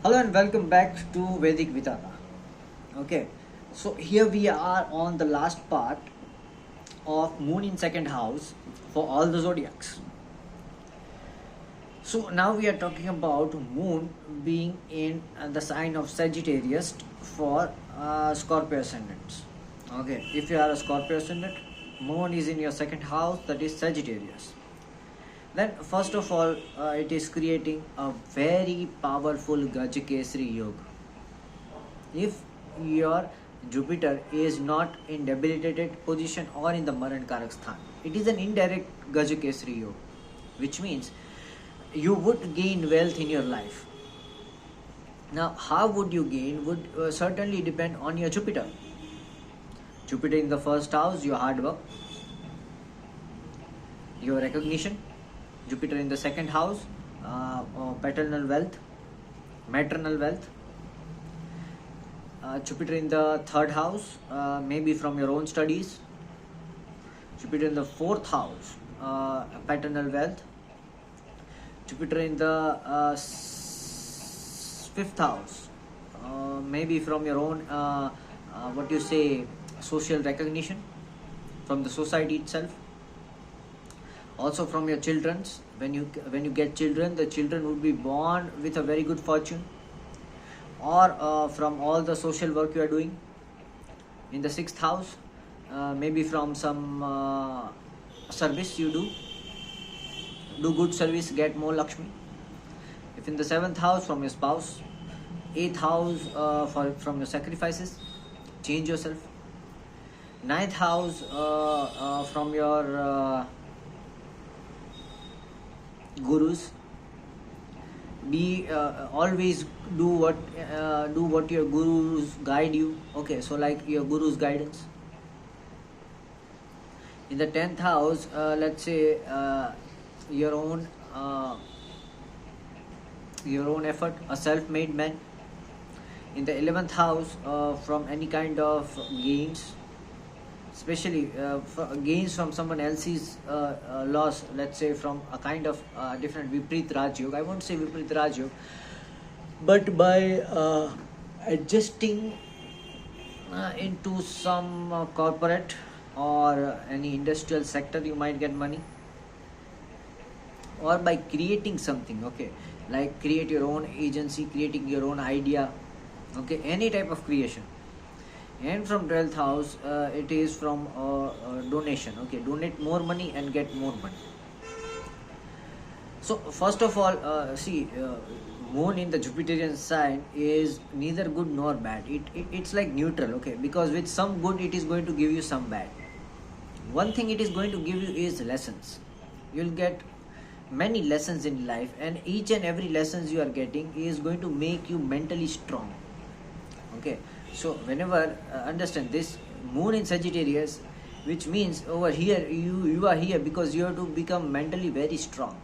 Hello and welcome back to Vedic Vidana. Okay, so here we are on the last part of Moon in second house for all the zodiacs. So now we are talking about Moon being in the sign of Sagittarius for Scorpio ascendants. Okay, if you are a Scorpio ascendant, Moon is in your second house, that is Sagittarius. Then first of all, it is creating a very powerful Gajakesari Yoga. If your Jupiter is not in debilitated position or in the Maran Karak Sthan, it is an indirect Gajakesari Yoga, which means you would gain wealth in your life. Now, how would you gain would certainly depend on your Jupiter. Jupiter in the first house, your hard work, your recognition. Jupiter in the second house, paternal wealth, maternal wealth. Jupiter in the third house, maybe from your own studies. Jupiter in the fourth house, paternal wealth. Jupiter in the fifth house, maybe from your own, social recognition from the society itself. Also from your children's, when you get children, the children would be born with a very good fortune, or from all the social work you are doing. In the sixth house, maybe from some service you do good service, get more Lakshmi. If in the seventh house, from your spouse. Eighth house, from your sacrifices, change yourself. Ninth house, from your gurus. Be always do what your gurus guide you. Okay, so like your guru's guidance. In the 10th house, let's say your own effort, a self-made man. In the 11th house, from any kind of gains, especially gains from someone else's loss, let's say from a kind of different Viprit Rajyog. I won't say Viprit Rajyog, but by adjusting into some corporate or any industrial sector, you might get money. Or by creating something, okay, like create your own agency, creating your own idea, okay, any type of creation. And from 12th house, it is from donation. Okay, donate more money and get more money. So first of all, Moon in the Jupiterian sign is neither good nor bad. It's like neutral. Okay, because with some good it is going to give you some bad. One thing it is going to give you is lessons. You'll get many lessons in life, and each and every lessons you are getting is going to make you mentally strong. Okay, so whenever understand this Moon in Sagittarius, which means over here you are here because you have to become mentally very strong,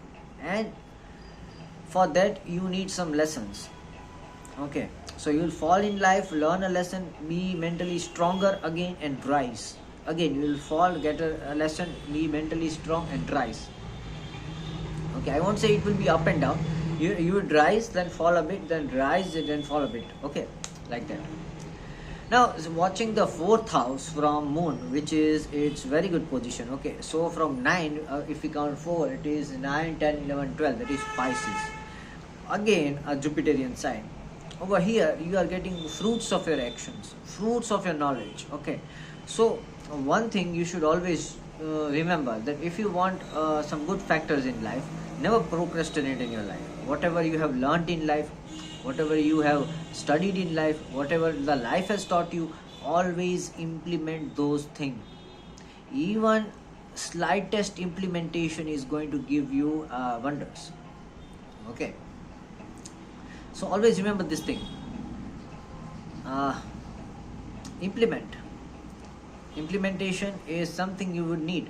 and for that you need some lessons. Okay, so you will fall in life, learn a lesson, be mentally stronger again, and rise again. You will fall, get a lesson, be mentally strong and rise. Okay, I won't say it will be up and down. You would rise, then fall a bit, then rise, then fall a bit. Okay, like that. Now watching the fourth house from Moon, which is its very good position. Okay, so from 9, if we count 4, it is 9, 10, 11, 12, that is Pisces. Again a Jupiterian sign. Over here you are getting fruits of your actions, fruits of your knowledge. Okay, so one thing you should always remember, that if you want some good factors in life, never procrastinate in your life. Whatever you have learnt in life, whatever you have studied in life, whatever the life has taught you, always implement those things. Even slightest implementation is going to give you wonders. Okay, so always remember this thing. Implementation is something you would need.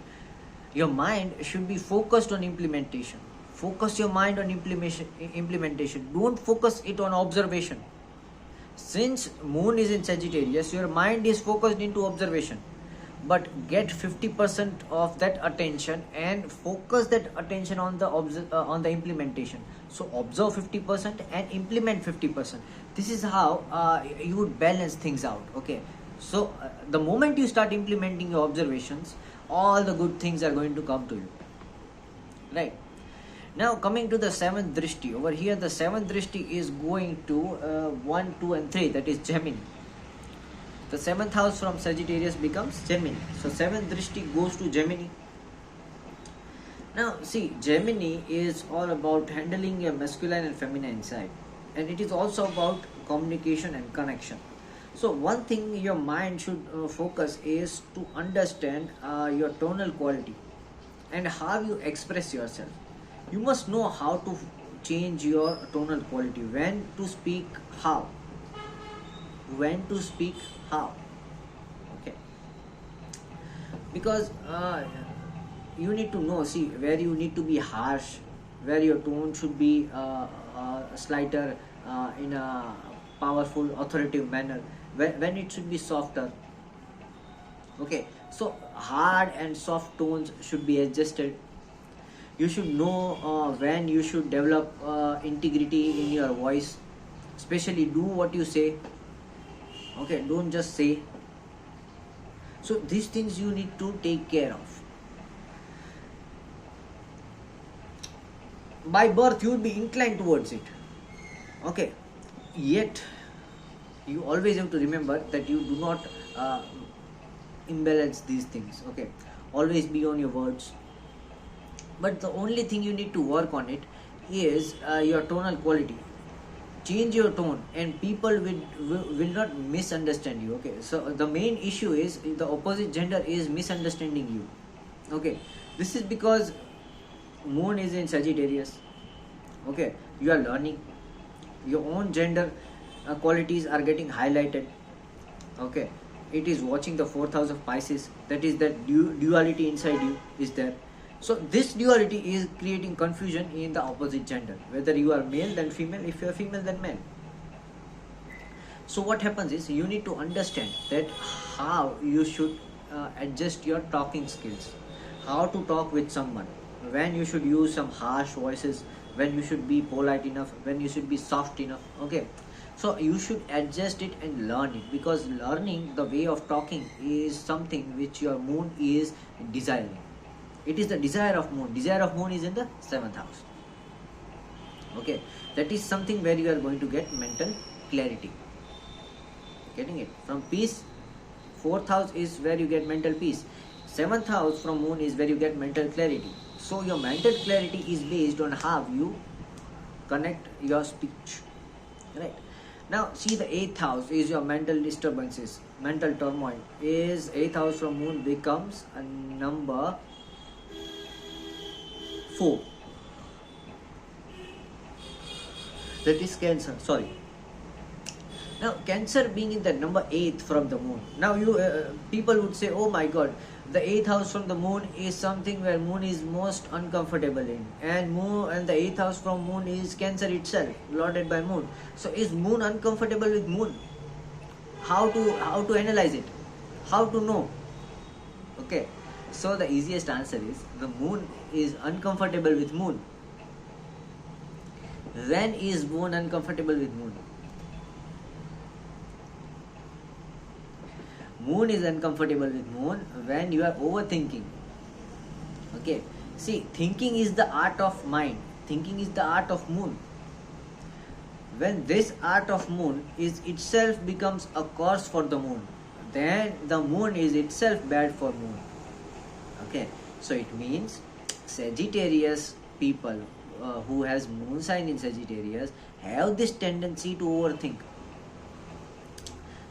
Your mind should be focused on implementation. Focus your mind on implementation. Don't focus it on observation. Since Moon is in Sagittarius, your mind is focused into observation. but get 50% of that attention and focus that attention on the implementation. So observe 50% and implement 50%. This is how you would balance things out. Okay, so the moment you start implementing your observations, all the good things are going to come to you, right? Now coming to the seventh drishti, over here the seventh drishti is going to 1, 2 and 3, that is Gemini. The seventh house from Sagittarius becomes Gemini. So seventh drishti goes to Gemini. Now see, Gemini is all about handling your masculine and feminine side, and it is also about communication and connection. So one thing your mind should focus is to understand your tonal quality and how you express yourself. You must know how to change your tonal quality, when to speak how, when to speak how. Okay, because you need to know, see, where you need to be harsh, where your tone should be slighter, in a powerful authoritative manner, when it should be softer. Okay, so hard and soft tones should be adjusted. You should know when you should develop integrity in your voice, especially do what you say. Okay, don't just say. So these things you need to take care of. By birth you would be inclined towards it. Okay, yet you always have to remember that you do not imbalance these things. Okay, always be on your words. But the only thing you need to work on it is your tonal quality. Change your tone and people will not misunderstand you. Okay, so the main issue is the opposite gender is misunderstanding you. Okay, this is because moon is in Sagittarius. Okay, you are learning, your own gender qualities are getting highlighted. Okay, it is watching the fourth house of Pisces, that is that duality inside you is there. So this duality is creating confusion in the opposite gender, whether you are male then female, if you are female then male. So what happens is you need to understand that how you should adjust your talking skills, how to talk with someone, when you should use some harsh voices, when you should be polite enough, when you should be soft enough. Okay, so you should adjust it and learn it, because learning the way of talking is something which your moon is desiring. It is the desire of moon. Desire of moon is in the 7th house. Okay, that is something where you are going to get mental clarity. Getting it? From peace, 4th house is where you get mental peace. 7th house from moon is where you get mental clarity. So your mental clarity is based on how you connect your speech. Right? Now see, the 8th house is your mental disturbances, mental turmoil. Is 8th house from moon becomes a number 4. That is Cancer. Sorry. Now Cancer being in the number 8th from the moon. Now you people would say, oh my God, the 8th house from the moon is something where moon is most uncomfortable in, and the 8th house from moon is Cancer itself, lorded by moon. So is moon uncomfortable with moon? How to analyze it? How to know? Okay. So the easiest answer is the moon is uncomfortable with moon. When is moon uncomfortable with moon? Moon is uncomfortable with moon when you are overthinking. Okay, see, thinking is the art of mind. Thinking is the art of moon. When this art of moon is itself becomes a curse for the moon, then the moon is itself bad for moon. Okay, so it means Sagittarius people who has moon sign in Sagittarius have this tendency to overthink.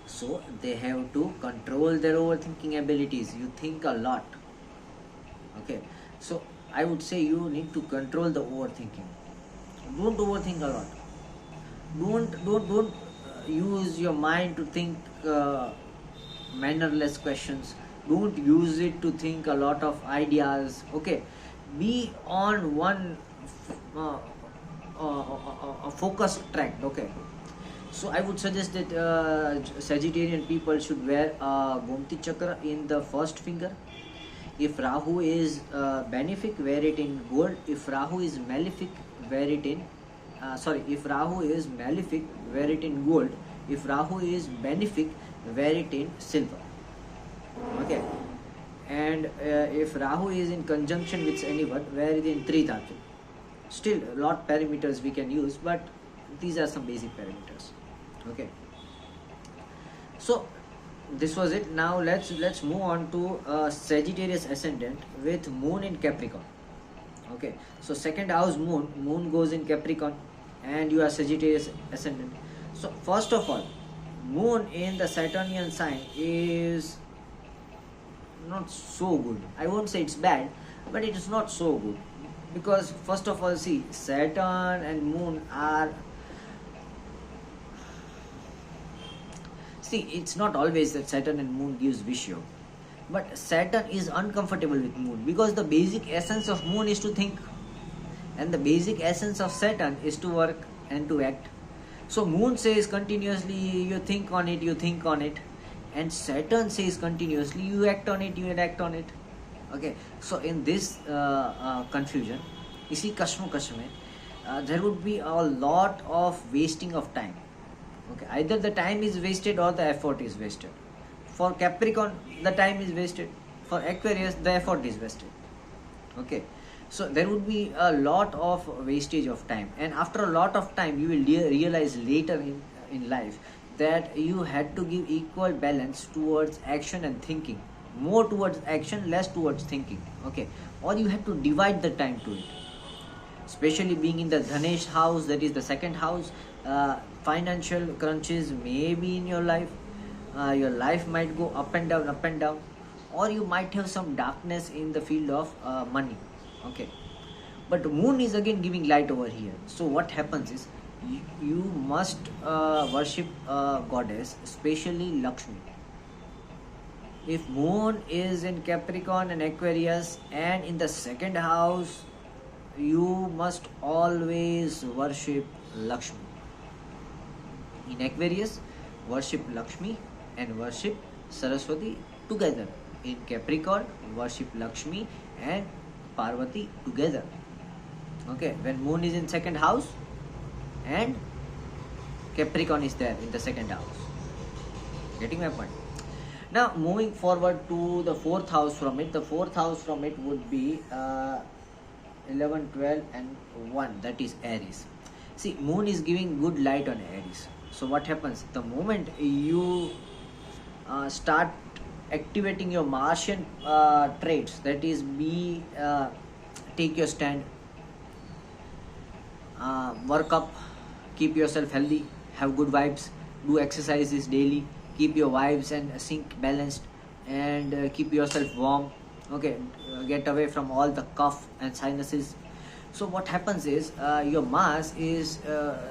So they have to control their overthinking abilities. You think a lot. Okay, so I would say you need to control the overthinking. Don't overthink a lot. Don't use your mind to think mannerless questions. Don't use it to think a lot of ideas. Okay, be on one focused track. Okay, so I would suggest that Sagittarian people should wear a Gomti Chakra in the first finger. If Rahu is benefic, wear it in gold. If Rahu is malefic, wear it in if Rahu is malefic, wear it in gold. If Rahu is benefic, wear it in silver. Okay. And if Rahu is in conjunction with anyone, wear it in 3 dhatu. Still, a lot parameters we can use, but these are some basic parameters. Okay. So this was it. Now let's move on to Sagittarius ascendant with moon in Capricorn. Okay, so second house moon goes in Capricorn, and you are Sagittarius ascendant. So first of all, moon in the Saturnian sign is not so good. I won't say it's bad, but it is not so good, because first of all, see, Saturn and moon are, see, it's not always that Saturn and moon gives Vishyo, but Saturn is uncomfortable with moon, because the basic essence of moon is to think, and the basic essence of Saturn is to work and to act. So moon says continuously, you think on it, and Saturn says continuously, you act on it. Okay, so in this confusion, isi kashmo mein, there would be a lot of wasting of time. Okay, either the time is wasted or the effort is wasted. For Capricorn, the time is wasted. For Aquarius, the effort is wasted. Okay, so there would be a lot of wastage of time, and after a lot of time, you will realize later in life that you had to give equal balance towards action and thinking. More towards action, less towards thinking. Okay, or you have to divide the time to it. Especially being in the Dhanesh house, that is the second house, financial crunches may be in your life. Your life might go up and down, or you might have some darkness in the field of money. Okay, but moon is again giving light over here. So what happens is, you must worship goddess, especially Lakshmi. If moon is in Capricorn and Aquarius and in the second house, you must always worship Lakshmi. In Aquarius, worship Lakshmi and worship Saraswati together. In Capricorn, worship Lakshmi and Parvati together. Okay, when moon is in second house and Capricorn is there in the second house. Getting my point? Now moving forward to the fourth house from it. The fourth house from it would be 11, 12 and 1, that is Aries. See, moon is giving good light on Aries. So what happens? The moment you start activating your Martian traits, that is take your stand, work up, keep yourself healthy, have good vibes, do exercises daily, keep your vibes and sync balanced, and keep yourself warm. Okay, get away from all the cough and sinuses. So what happens is, your Mars is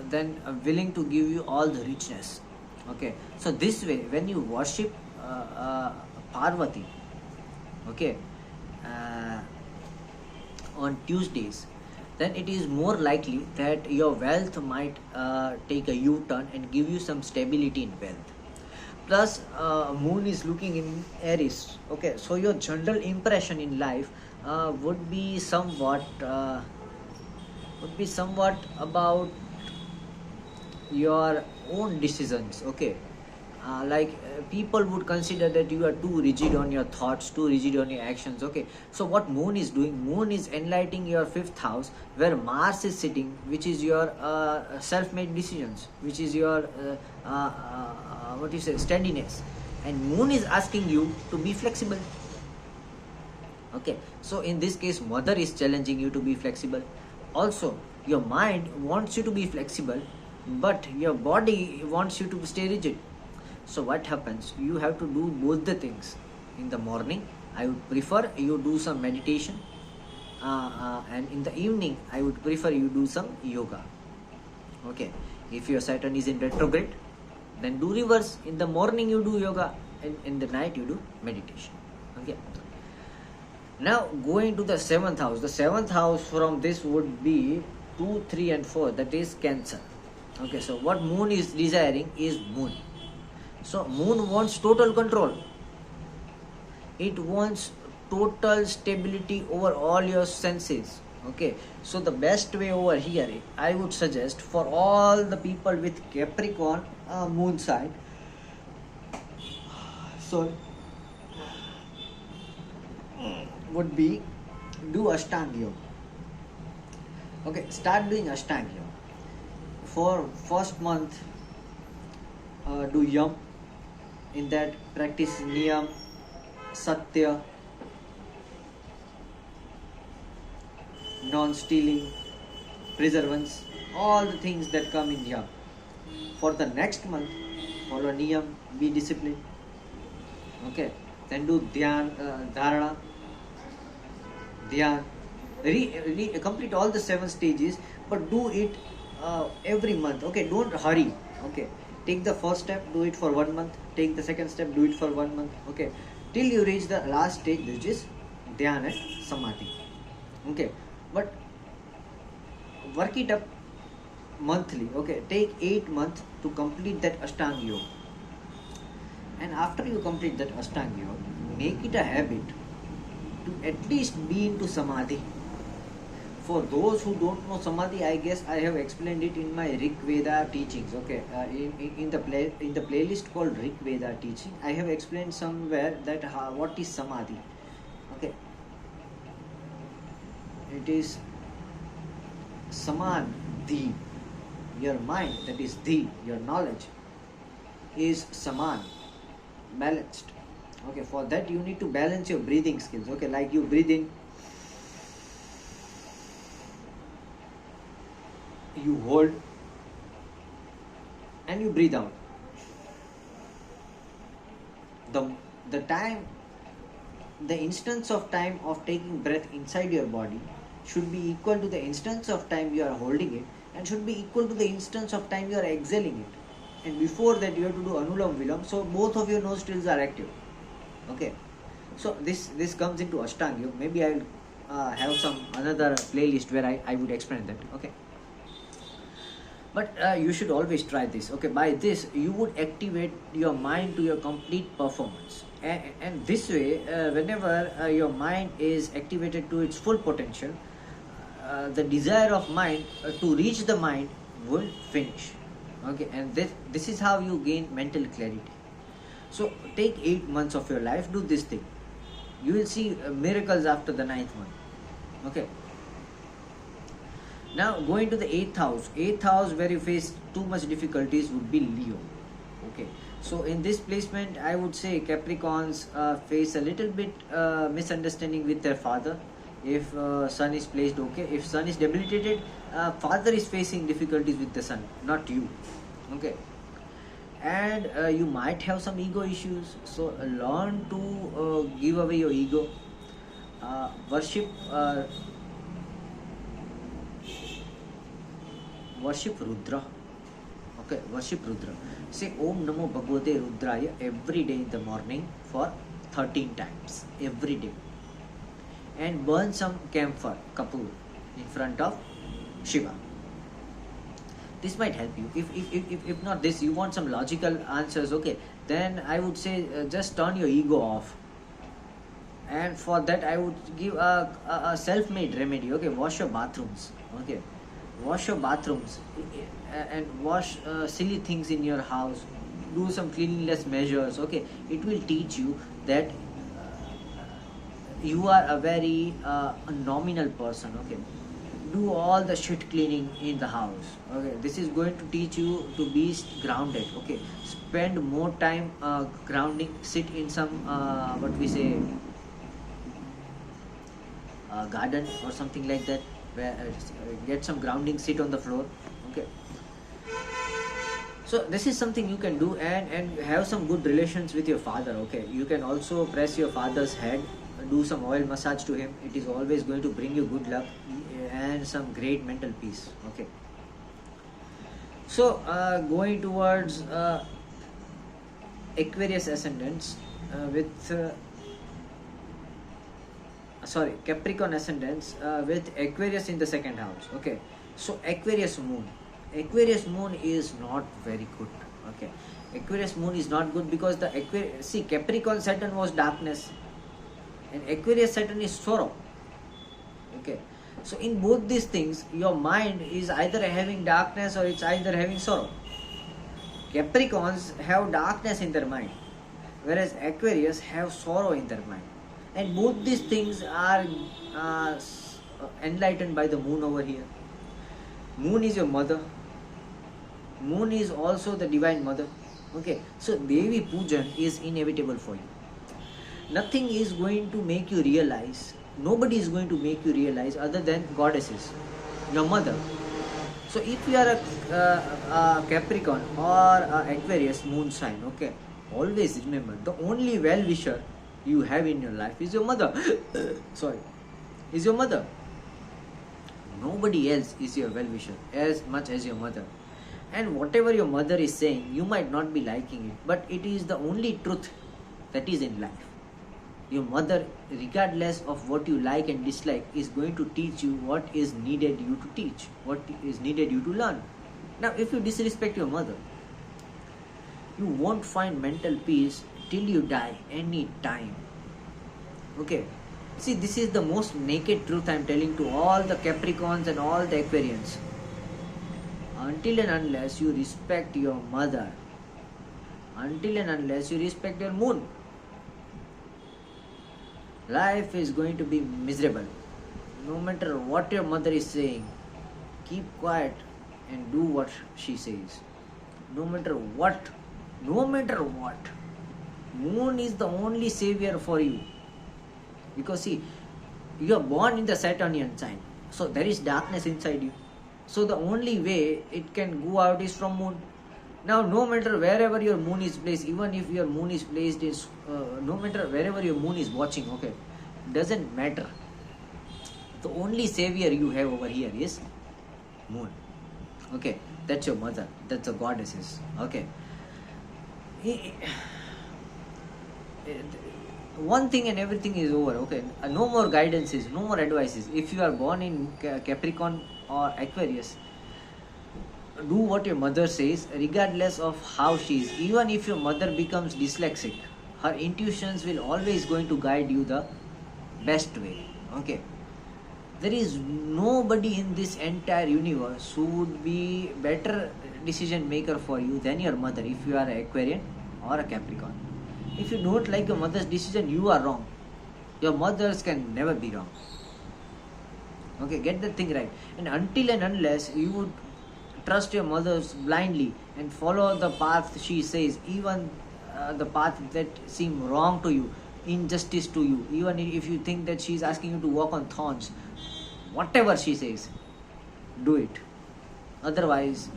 then willing to give you all the richness. Okay, so this way, when you worship Parvati, okay, on Tuesdays, then it is more likely that your wealth might take a U-turn and give you some stability in wealth. Plus, moon is looking in Aries. Okay, so your general impression in life would be somewhat about your own decisions. Okay, people would consider that you are too rigid on your thoughts, too rigid on your actions. Okay, so what moon is doing? Moon is enlightening your fifth house, where Mars is sitting, which is your self-made decisions, which is your steadiness, and moon is asking you to be flexible. Okay, so in this case, mother is challenging you to be flexible. Also, your mind wants you to be flexible, but your body wants you to stay rigid. So what happens? You have to do both the things. In the morning, I would prefer you do some meditation, and in the evening, I would prefer you do some yoga. Okay, if your Saturn is in retrograde, then do reverse. In the morning you do yoga, and in the night you do meditation. Okay. Now going to the seventh house. The seventh house from this would be 2, 3 and 4, that is Cancer. Okay, so what moon is desiring is moon. So moon wants total control. It wants total stability over all your senses. Okay, so the best way over here, I would suggest for all the people with Capricorn moon sign, so would be do Ashtanga Yoga. Okay, start doing Ashtanga Yoga. For first month, do Yam. In that, practice Niyam, Satya, non-stealing, preservance, all the things that come in Yam. For the next month, follow Niyam, be disciplined. Okay, then do Dhyan, Dharana, Dhyan. Complete all the 7 stages, but do it every month. Okay, don't hurry. Okay, take the first step, do it for 1 month. Take the second step, do it for 1 month. Okay, till you reach the last stage, which is Dhyan and Samadhi. Okay, but work it up monthly. Okay, take 8 months to complete that Ashtanga Yoga. And after you complete that Ashtanga Yoga, make it a habit to at least be into Samadhi. For those who don't know Samadhi, I guess I have explained it in my Rig Veda teachings. Okay, in the playlist called Rig Veda teaching, I have explained somewhere that what is Samadhi. Okay, it is Samadhi. Your mind, that is Dhi, your knowledge, is Saman, balanced. Okay, for that you need to balance your breathing skills. Okay, like you breathe in, you hold, and you breathe out. The time, the instance of time of taking breath inside your body should be equal to the instance of time you are holding it, and should be equal to the instance of time you are exhaling it. And before that you have to do Anulam Vilam, so both of your nostrils are active. Okay, so this comes into Ashtanga Yoga. Maybe I will have some another playlist where I would explain that. Okay, but you should always try this. Okay, by this you would activate your mind to your complete performance, and this way whenever your mind is activated to its full potential, the desire of mind to reach the mind will finish. Okay, and this is how you gain mental clarity. So take 8 months of your life, do this thing. You will see miracles after the 9th month. Okay, now going to the 8th house. 8th house where you face too much difficulties would be Leo. Okay, so in this placement I would say Capricorns face a little bit misunderstanding with their father. If sun is placed, okay, if sun is debilitated, father is facing difficulties with the sun, not you. Okay, and you might have some ego issues, so learn to give away your ego. Worship Rudra. Okay, worship Rudra. Say Om Namo Bhagavate Rudraya every day in the morning for 13 times every day, and burn some camphor, kapoor, in front of Shiva. This might help you. If not this, you want some logical answers, okay, then I would say just turn your ego off. And for that I would give a self-made remedy. Okay, wash your bathrooms. Okay, wash your bathrooms and wash silly things in your house. Do some cleanliness measures. Okay, it will teach you that you are a very nominal person. Okay, do all the shit cleaning in the house. Okay, this is going to teach you to be grounded. Okay, spend more time grounding. Sit in some what we say garden or something like that, where get some grounding, sit on the floor. Okay, so this is something you can do, and have some good relations with your father. Okay, you can also press your father's head, do some oil massage to him. It is always going to bring you good luck and some great mental peace. Okay, so going towards Aquarius ascendants with Capricorn ascendants with Aquarius in the 2nd house. Okay, so Aquarius moon is not very good. Okay, Aquarius moon is not good because the Capricorn Saturn was darkness, and Aquarius Saturn is sorrow. Okay, So in both these things, your mind is either having darkness or it's either having sorrow. Capricorns have darkness in their mind, whereas Aquarius have sorrow in their mind. And both these things are enlightened by the moon over here. Moon is your mother. Moon is also the divine mother. Okay, so Devi Pujan is inevitable for you. Nothing is going to make you realize, nobody is going to make you realize other than goddesses, your mother. So if you are a Capricorn or a Aquarius moon sign, okay, always remember the only well-wisher you have in your life is your mother. Sorry, is your mother. Nobody else is your well-wisher as much as your mother. And whatever your mother is saying, you might not be liking it, but it is the only truth that is in life. Your mother, regardless of what you like and dislike, is going to teach you what is needed you to teach, what is needed you to learn. Now, if you disrespect your mother, you won't find mental peace till you die any time. Okay. See, this is the most naked truth I am telling to all the Capricorns and all the Aquarians. Until and unless you respect your mother, until and unless you respect your moon, life is going to be miserable. No matter what your mother is saying, keep quiet and do what she says. No matter what, moon is the only savior for you. Because see, you are born in the Saturnian sign, so there is darkness inside you. So the only way it can go out is from moon. Now, no matter wherever your moon is placed, even if your moon is placed in, no matter wherever your moon is watching, okay, doesn't matter. The only savior you have over here is moon. Okay, that's your mother. That's the goddesses. Okay. One thing and everything is over. Okay, no more guidances, no more advices. If you are born in Capricorn or Aquarius, do what your mother says, regardless of how she is. Even if your mother becomes dyslexic, her intuitions will always going to guide you the best way. Okay, there is nobody in this entire universe who would be better decision maker for you than your mother. If you are an Aquarian or a Capricorn, if you don't like your mother's decision, you are wrong. Your mothers can never be wrong. Okay, get the thing right. And until and unless you would trust your mothers blindly and follow the path she says, even the path that seem wrong to you, injustice to you, even if you think that she is asking you to walk on thorns, whatever she says, do it. Otherwise,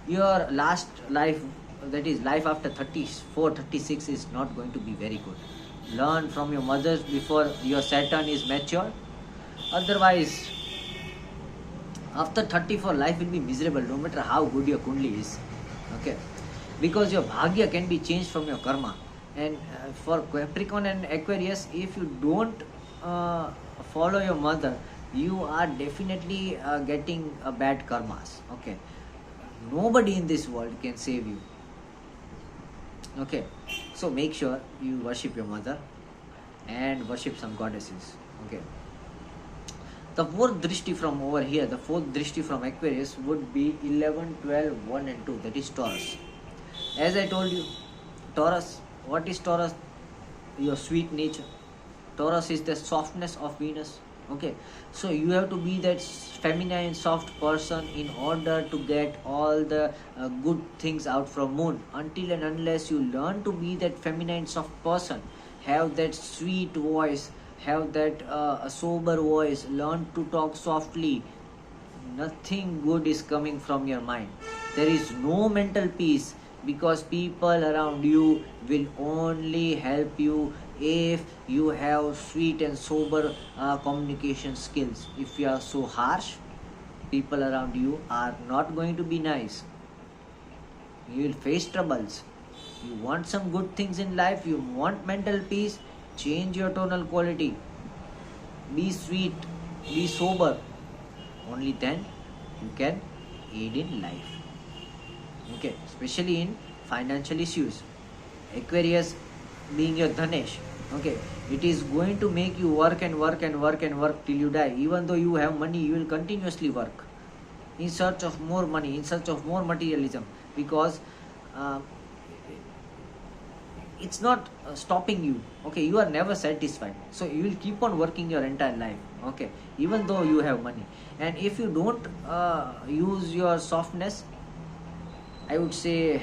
your last life, that is life after 34, 36, is not going to be very good. Learn from your mothers before your Saturn is mature. Otherwise, after 34, life will be miserable, no matter how good your Kundli is. Okay, because your Bhagya can be changed from your karma. And for Capricorn and Aquarius, if you don't follow your mother, you are definitely getting bad karmas. Okay, nobody in this world can save you. Okay, so make sure you worship your mother and worship some goddesses. Okay, the fourth drishti from over here, the fourth drishti from Aquarius would be 11, 12, 1 and 2, that is Taurus. As I told you, Taurus, what is Taurus? Your sweet nature. Taurus is the softness of Venus. Okay, so you have to be that feminine soft person in order to get all the good things out from moon. Until and unless you learn to be that feminine soft person, have that sweet voice, have that sober voice, learn to talk softly, nothing good is coming from your mind. There is no mental peace, because people around you will only help you if you have sweet and sober communication skills. If you are so harsh, people around you are not going to be nice. You will face troubles. You want some good things in life, you want mental peace, change your tonal quality. Be sweet, be sober. Only then you can aid in life. Okay, especially in financial issues. Aquarius being your Dhanesh, Okay, it is going to make you work and work and work and work till you die. Even though you have money, you will continuously work in search of more money, in search of more materialism, because uh, it's not stopping you. Okay, you are never satisfied, so you will keep on working your entire life. Okay, even though you have money, and if you don't use your softness, I would say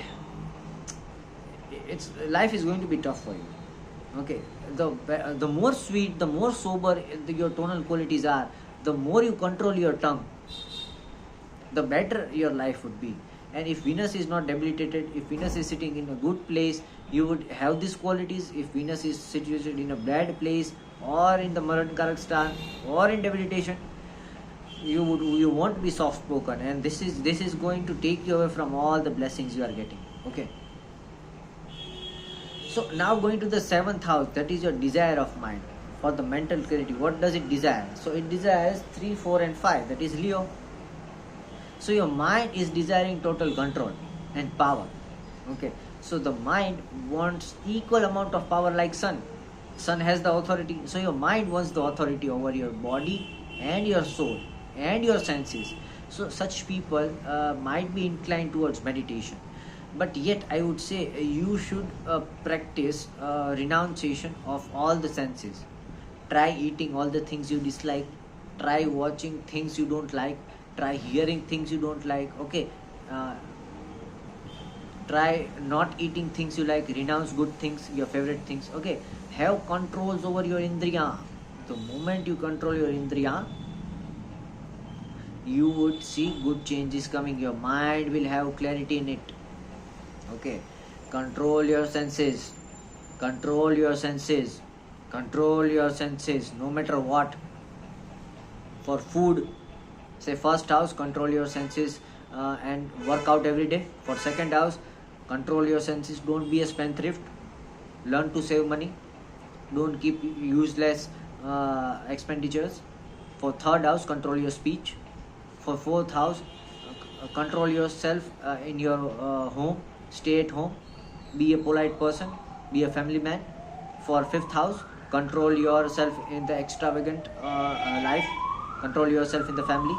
it's life is going to be tough for you. Okay, the more sweet, the more sober your tonal qualities are, the more you control your tongue, the better your life would be. And if Venus is not debilitated, if Venus is sitting in a good place, you would have these qualities. If Venus is situated in a bad place, or in the Maran Karak star, or in debilitation, you won't be soft spoken, and this is going to take you away from all the blessings you are getting. Okay, so now going to the 7th house, that is your desire of mind. For the mental clarity, what does it desire? So it desires 3, 4 and 5, that is Leo. So your mind is desiring total control and power. Okay, so the mind wants equal amount of power like sun. Sun has the authority, so your mind wants the authority over your body and your soul and your senses. So such people might be inclined towards meditation, but yet I would say you should practice renunciation of all the senses. Try eating all the things you dislike, try watching things you don't like, try hearing things you don't like. Okay, try not eating things you like, renounce good things, your favorite things. Okay, have controls over your indriya. The moment you control your indriya, you would see good changes coming. Your mind will have clarity in it. Okay, control your senses, control your senses, control your senses, no matter what. For food, say first house, control your senses and work out every day. For second house, control your senses, don't be a spendthrift, learn to save money, don't keep useless expenditures. For third house, control your speech. For fourth house, control yourself in your home, stay at home, be a polite person, be a family man. For fifth house, control yourself in the extravagant life, control yourself in the family.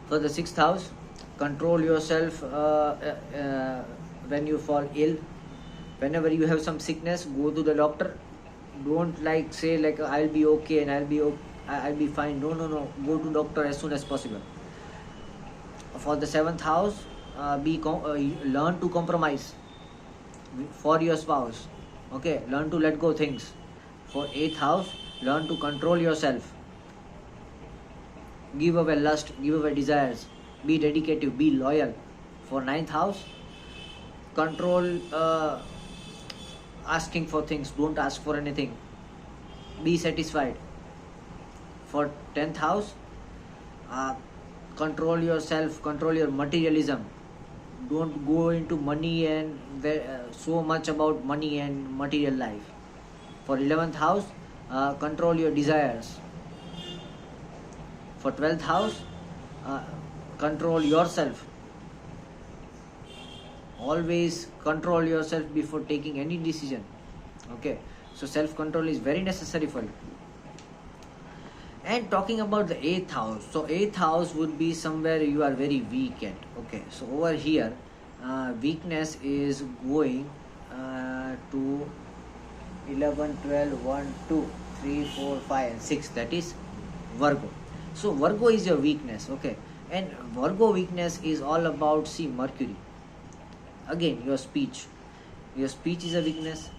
For the sixth house, control yourself when you fall ill. Whenever you have some sickness, go to the doctor. Don't say I'll be okay and I'll be fine. No, go to doctor as soon as possible. For the seventh house, learn to compromise for your spouse. Okay, learn to let go things. For eighth house, learn to control yourself. Give away lust, give away desires, be dedicated, be loyal. For ninth house, control asking for things, don't ask for anything, be satisfied. For 10th house, control yourself, control your materialism, don't go into money and so much about money and material life. For 11th house, control your desires. For 12th house, control yourself. Always control yourself before taking any decision. Okay, so self-control is very necessary for you. And talking about the 8th house, so 8th house would be somewhere you are very weak at. Okay, so over here, weakness is going to 11, 12, 1, 2, 3, 4, 5 and 6, that is Virgo. So Virgo is your weakness. Okay, and Virgo weakness is all about, see, Mercury. Again, your speech is a weakness.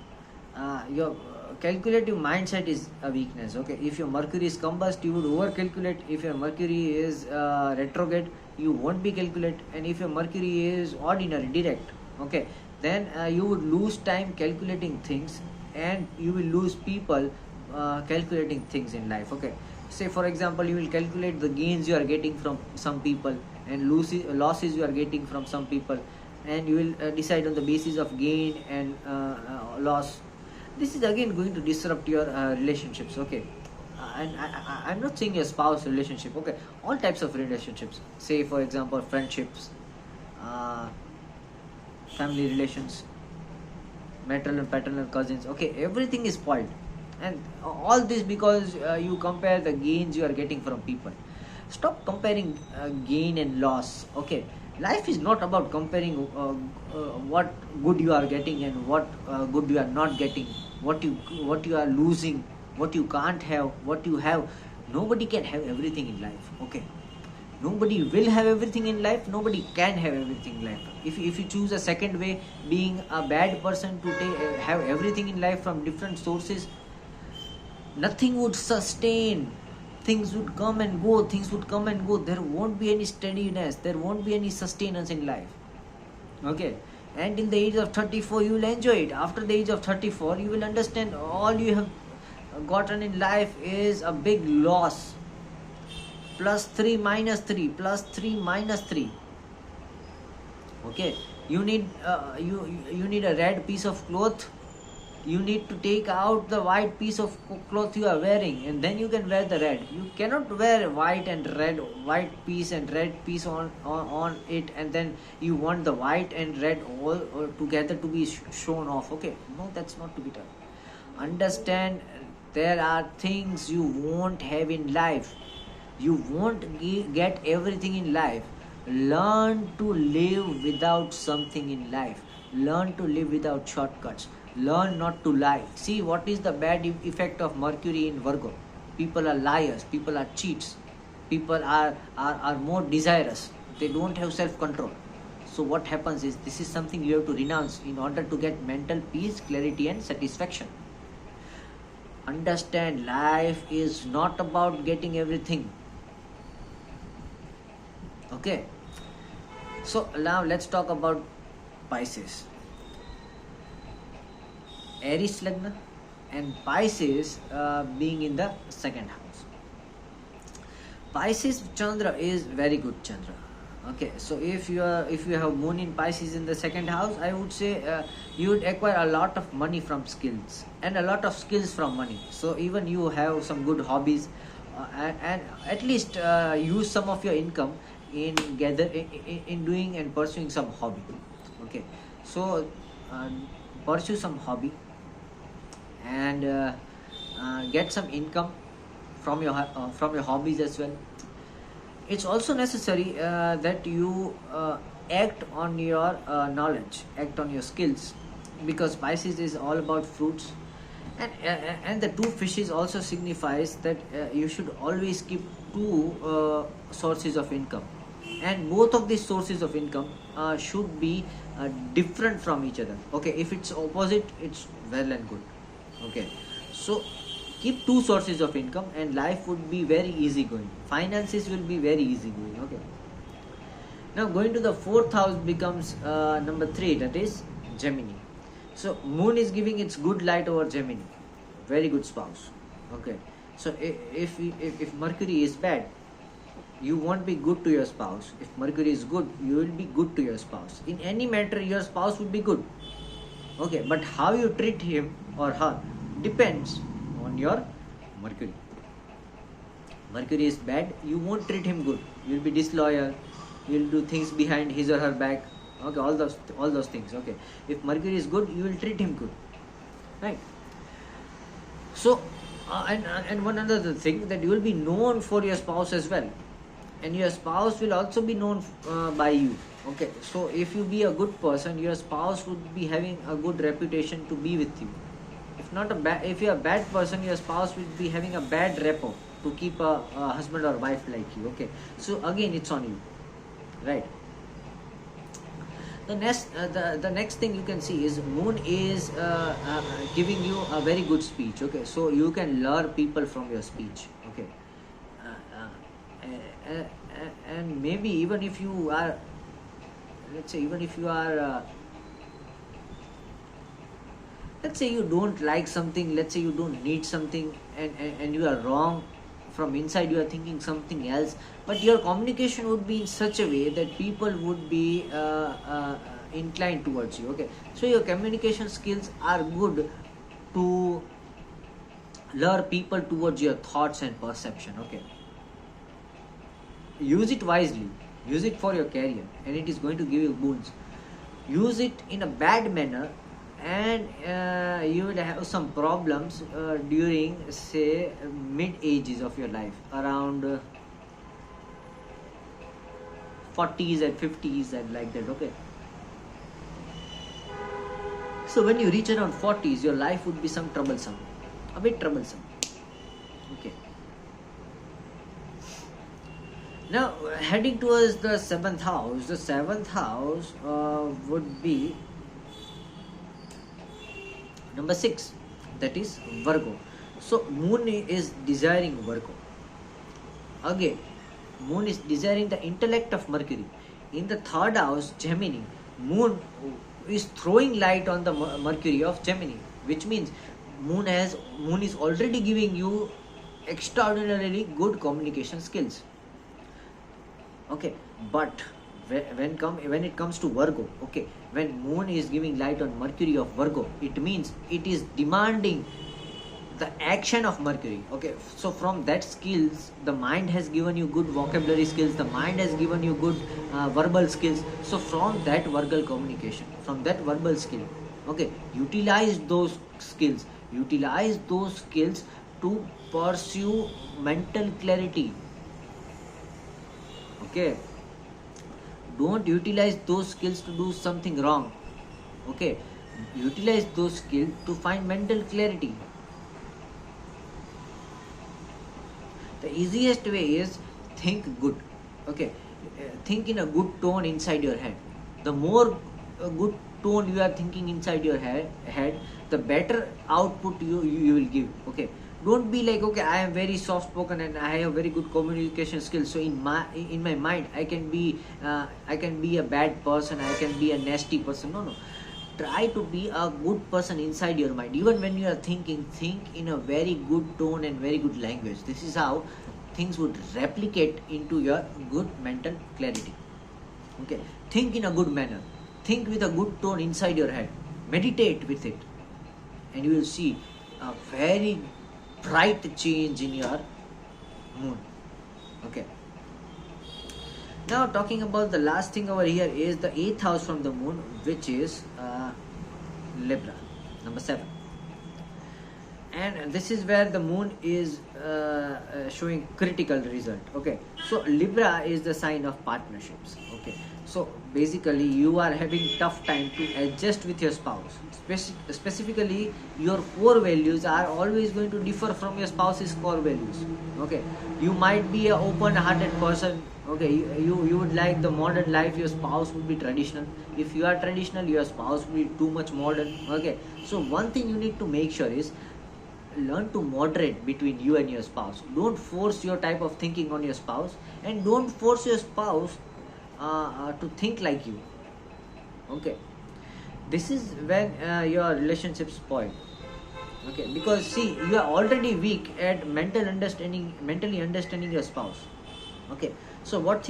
Your calculative mindset is a weakness. Okay, if your Mercury is combust, you would over calculate. If your Mercury is retrograde, you won't be calculate. And if your Mercury is ordinary, direct, okay, then you would lose time calculating things, and you will lose people calculating things in life. Okay, say for example, you will calculate the gains you are getting from some people and losses you are getting from some people, and you will decide on the basis of gain and loss. This is again going to disrupt your relationships. Okay, and I'm not saying a spouse relationship, okay, all types of relationships, say for example friendships, uh, family relations, maternal paternal cousins, okay, everything is spoiled. And all this because you compare the gains you are getting from people. Stop comparing gain and loss, okay. Life is not about comparing what good you are getting and what good you are not getting, what you are losing, what you can't have, what you have. Nobody can have everything in life, okay. Nobody will have everything in life, nobody can have everything in life. If you choose a second way, being a bad person to have everything in life from different sources, nothing would sustain. Things would come and go, things would come and go, there won't be any steadiness, there won't be any sustenance in life, okay. And in the age of 34 you will enjoy it. After the age of 34 you will understand all you have gotten in life is a big loss. Plus 3 minus 3 plus 3 minus 3, okay. You need you need a red piece of cloth, you need to take out the white piece of cloth you are wearing, and then you can wear the red. You cannot wear white and red, white piece and red piece on it, and then you want the white and red all together to be shown off, okay. No, that's not to be done. Understand, there are things you won't have in life. You won't get everything in life. Learn to live without something in life. Learn to live without shortcuts. Learn not to lie. See, what is the bad effect of Mercury in Virgo? People are liars, people are cheats, people are more desirous, they don't have self-control. So what happens is, this is something you have to renounce in order to get mental peace, clarity and satisfaction. Understand, life is not about getting everything, okay. So now let's talk about Pisces. Aries Lagna and Pisces being in the second house. Pisces Chandra is very good Chandra, okay. So if you have moon in Pisces in the second house, I would say you would acquire a lot of money from skills and a lot of skills from money. So even you have some good hobbies, and at least use some of your income in doing and pursuing some hobby, okay. So pursue some hobby and get some income from your hobbies as well. It's also necessary that you act on your knowledge, act on your skills, because Pisces is all about fruits, and the two fishes also signifies that you should always keep two sources of income, and both of these sources of income should be different from each other, okay. If it's opposite, it's well and good, okay. So keep two sources of income and life would be very easy going, finances will be very easy going, okay. Now going to the fourth house becomes number 3, that is Gemini. So moon is giving its good light over Gemini, very good spouse, okay. So if Mercury is bad, you won't be good to your spouse. If Mercury is good, you will be good to your spouse. In any matter, your spouse would be good, okay. But how you treat him or her depends on your Mercury. Mercury is bad, you won't treat him good, you'll be disloyal, you'll do things behind his or her back, okay, all those things, okay. If Mercury is good, you will treat him good, right? So and one other thing, that you will be known for your spouse as well, and your spouse will also be known by you, okay. So if you be a good person, your spouse would be having a good reputation to be with you. If you're a bad person, your spouse will be having a bad repo to keep a husband or wife like you, okay. So again, it's on you, right? The next thing you can see is moon is giving you a very good speech, okay. So you can lure people from your speech, okay. And maybe even if you are, let's say you don't like something, let's say you don't need something, and you are wrong, from inside you are thinking something else, but your communication would be in such a way that people would be inclined towards you, okay. So your communication skills are good to lure people towards your thoughts and perception. Okay, use it wisely, use it for your career, and it is going to give you boons. Use it in a bad manner, and you will have some problems during, say, mid ages of your life, around 40s and 50s and like that. Okay, so when you reach around 40s, your life would be some troublesome, a bit troublesome. Okay, now heading towards the seventh house. The seventh house would be number 6, that is Virgo. So moon is desiring Virgo. Again, moon is desiring the intellect of Mercury. In the third house, Gemini, moon is throwing light on the Mercury of Gemini, which means moon is already giving you extraordinarily good communication skills. Okay, but when it comes to Virgo, okay, when moon is giving light on Mercury of Virgo, it means it is demanding the action of Mercury. Okay, so from that skills, the mind has given you good vocabulary skills, the mind has given you good verbal skills. So from that verbal communication, from that verbal skill, okay, utilize those skills to pursue mental clarity. Okay, don't utilize those skills to do something wrong. Okay, utilize those skills to find mental clarity. The easiest way is think good. Okay, think in a good tone inside your head. The more good tone you are thinking inside your head, the better output you will give. Okay, don't be like, okay, I am very soft spoken and I have very good communication skills, so in my mind I can be a bad person, I can be a nasty person. No, try to be a good person inside your mind. Even when you are thinking, think in a very good tone and very good language. This is how things would replicate into your good mental clarity. Okay, think in a good manner, think with a good tone inside your head, meditate with it, and you will see a very bright change in your moon. Okay, now talking about the last thing over here is the 8th house from the moon, which is Libra, number 7. And this is where the moon is showing critical result. Okay, so Libra is the sign of partnerships. Okay, so basically you are having tough time to adjust with your spouse. Specifically, your core values are always going to differ from your spouse's core values. Okay, you might be an open-hearted person. Okay, you would like the modern life, your spouse would be traditional. If you are traditional, your spouse will be too much modern. Okay, so one thing you need to make sure is learn to moderate between you and your spouse. Don't force your type of thinking on your spouse, and don't force your spouse to think like you. Okay, this is when your relationship spoil. Okay, because see, you are already weak at mentally understanding your spouse. Okay, so what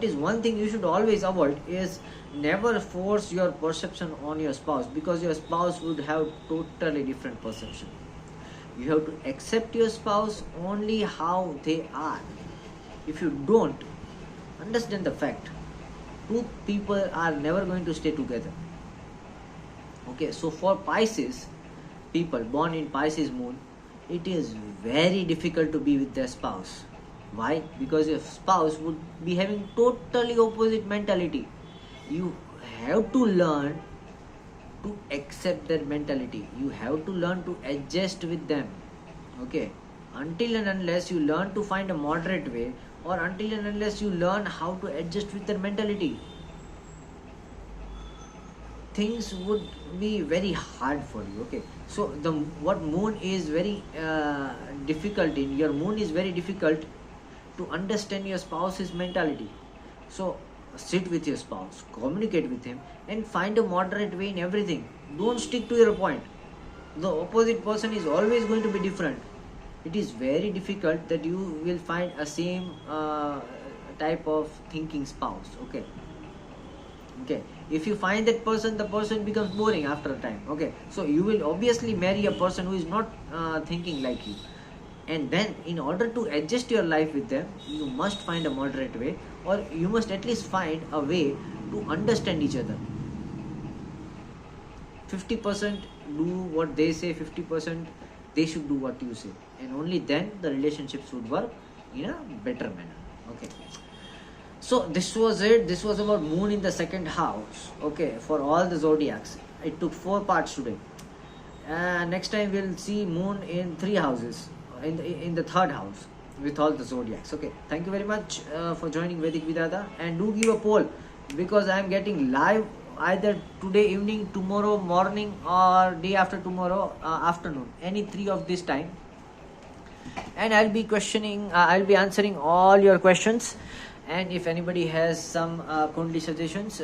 is one thing you should always avoid is never force your perception on your spouse, because your spouse would have totally different perception. You have to accept your spouse only how they are. If you don't understand the fact, two people are never going to stay together. Okay, so for Pisces people born in Pisces moon, it is very difficult to be with their spouse. Why? Because your spouse would be having totally opposite mentality. You have to learn to accept their mentality. You have to learn to adjust with them. Okay, until and unless you learn to find a moderate way, or until and unless you learn how to adjust with their mentality, things would be very hard for you. Okay, so what moon is very difficult in, your moon is very difficult to understand your spouse's mentality. So sit with your spouse, communicate with him, and find a moderate way in everything. Don't stick to your point. The opposite person is always going to be different. It is very difficult that you will find a same type of thinking spouse. Okay, If you find that person, the person becomes boring after a time. Okay, so you will obviously marry a person who is not thinking like you. And then in order to adjust your life with them, you must find a moderate way, or you must at least find a way to understand each other. 50% do what they say, 50% they should do what you say, and only then the relationships would work in a better manner. Okay, so this was it. This was about moon in the second house, okay, for all the zodiacs. It took 4 parts today. Next time we'll see moon in 3 houses, in the third house, with all the zodiacs. Okay, thank you very much for joining Vedic Vidada, and do give a poll, because I am getting live either today evening, tomorrow morning, or day after tomorrow afternoon, any 3 of this time, and I'll be answering all your questions. And if anybody has some Kundli suggestions,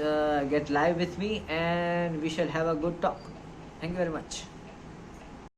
get live with me and we shall have a good talk. Thank you very much.